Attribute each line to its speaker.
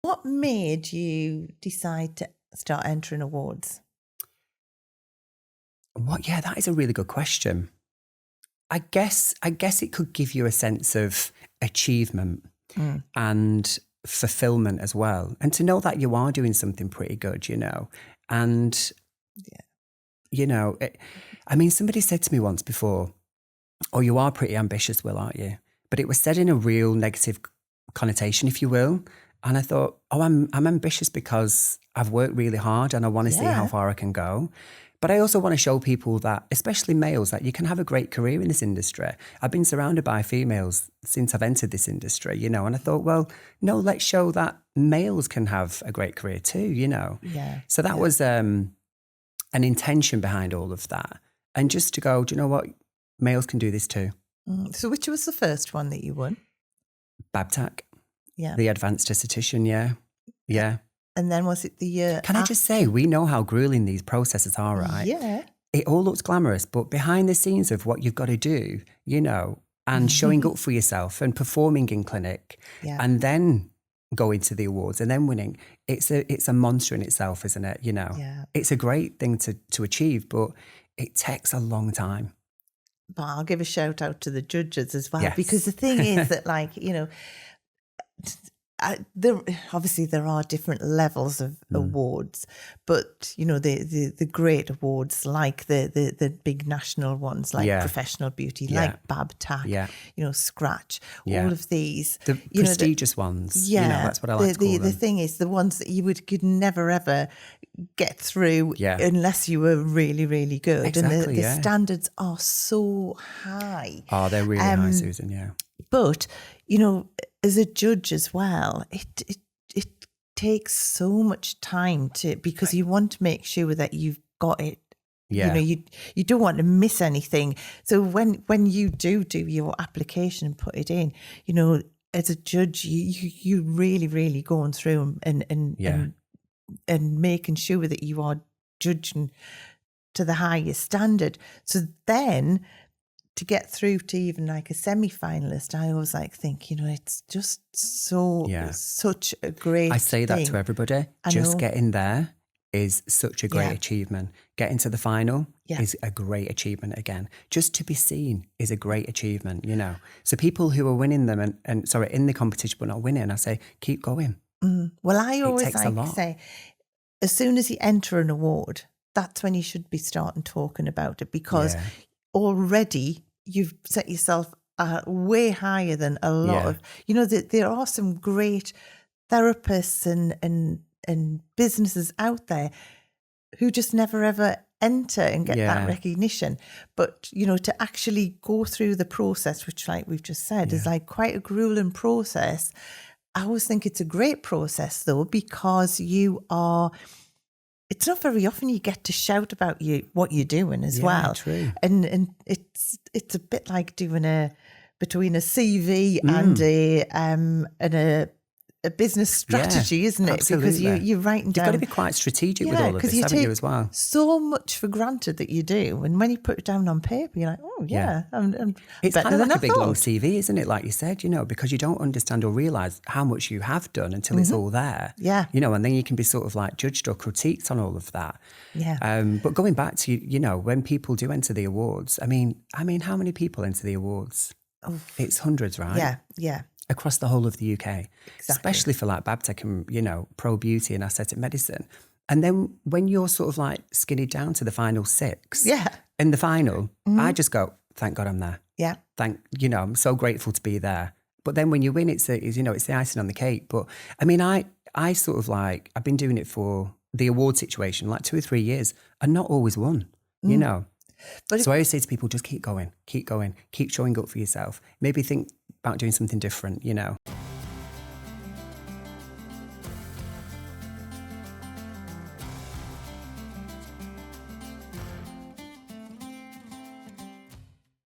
Speaker 1: What made you decide to start entering awards?
Speaker 2: Yeah, that is a really good question. I guess it could give you a sense of achievement and fulfillment as well. And to know that you are doing something pretty good, And, somebody said to me once before, "Oh, you are pretty ambitious, Will, aren't you?" But it was said in a real negative connotation, if you will. And I thought, oh, I'm ambitious because I've worked really hard and I want to see how far I can go. But I also want to show people that, especially males, that you can have a great career in this industry. I've been surrounded by females since I've entered this industry, and I thought, well, no, let's show that males can have a great career too,
Speaker 1: Yeah.
Speaker 2: So that was an intention behind all of that. And just to go, do you know what? Males can do this too.
Speaker 1: So which was the first one that you won?
Speaker 2: BABTAC.
Speaker 1: Yeah.
Speaker 2: The advanced aesthetician, yeah.
Speaker 1: And then was it the year
Speaker 2: Can I just say, we know how grueling these processes are, right?
Speaker 1: Yeah.
Speaker 2: It all looks glamorous, but behind the scenes of what you've got to do, and showing up for yourself and performing in clinic and then going to the awards and then winning, it's a monster in itself, isn't it?
Speaker 1: Yeah.
Speaker 2: It's a great thing to achieve, but it takes a long time.
Speaker 1: But I'll give a shout out to the judges as well, because the thing is that, obviously there are different levels of awards, but the great awards, like the big national ones, like Professional Beauty, like BABTAC, Scratch, all of these,
Speaker 2: the prestigious ones. That's what I like to call them.
Speaker 1: The thing is, the ones that you could never ever get through unless you were really, really good.
Speaker 2: Exactly,
Speaker 1: and the standards are so high.
Speaker 2: Oh, they're really high, Susan. Yeah.
Speaker 1: But as a judge as well, it takes so much time because you want to make sure that you've got it.
Speaker 2: Yeah.
Speaker 1: You don't want to miss anything. So when you do your application and put it in, as a judge, you really, really going through and making sure that you are judging to the highest standard. So then, to get through to even like a semi-finalist, I always think, it's just such a great
Speaker 2: I say that
Speaker 1: thing.
Speaker 2: to everybody. Just getting there is such a great achievement. Getting to the final is a great achievement again. Just to be seen is a great achievement, So people who are winning them and in the competition but not winning, I say, keep going.
Speaker 1: Well, I always like to say, as soon as you enter an award, that's when you should be starting talking about it, because already you've set yourself way higher than a lot of, there are some great therapists and businesses out there who just never ever enter and get that recognition. But, to actually go through the process, which like we've just said, is like quite a grueling process. I always think it's a great process though, because it's not very often you get to shout about what you're doing as well.
Speaker 2: True.
Speaker 1: And it's a bit like doing between a CV and a business strategy, isn't it?
Speaker 2: Absolutely.
Speaker 1: Because you're writing down.
Speaker 2: You've got to be quite strategic with all of this, haven't you, as well?
Speaker 1: So much for granted that you do, and when you put it down on paper, you're like, oh yeah, I'm
Speaker 2: it's
Speaker 1: better
Speaker 2: kind of
Speaker 1: than
Speaker 2: like
Speaker 1: I
Speaker 2: a big long
Speaker 1: thought.
Speaker 2: CV, isn't it? Like you said, because you don't understand or realise how much you have done until it's all there.
Speaker 1: Yeah.
Speaker 2: And then you can be sort of like judged or critiqued on all of that.
Speaker 1: Yeah.
Speaker 2: But going back to when people do enter the awards, I mean, how many people enter the awards? It's hundreds, right?
Speaker 1: Yeah. Yeah.
Speaker 2: Across the whole of the UK,
Speaker 1: Exactly.
Speaker 2: especially for like BABTEC and, pro beauty and aesthetic medicine. And then when you're sort of like skinny down to the final 6, in the final, I just go, thank God I'm there.
Speaker 1: Yeah.
Speaker 2: I'm so grateful to be there. But then when you win, it's the icing on the cake. But I mean, I sort of like, I've been doing it for the award situation, like 2 or 3 years, and not always won, But so I always say to people, just keep going, keep showing up for yourself. Maybe think about doing something different,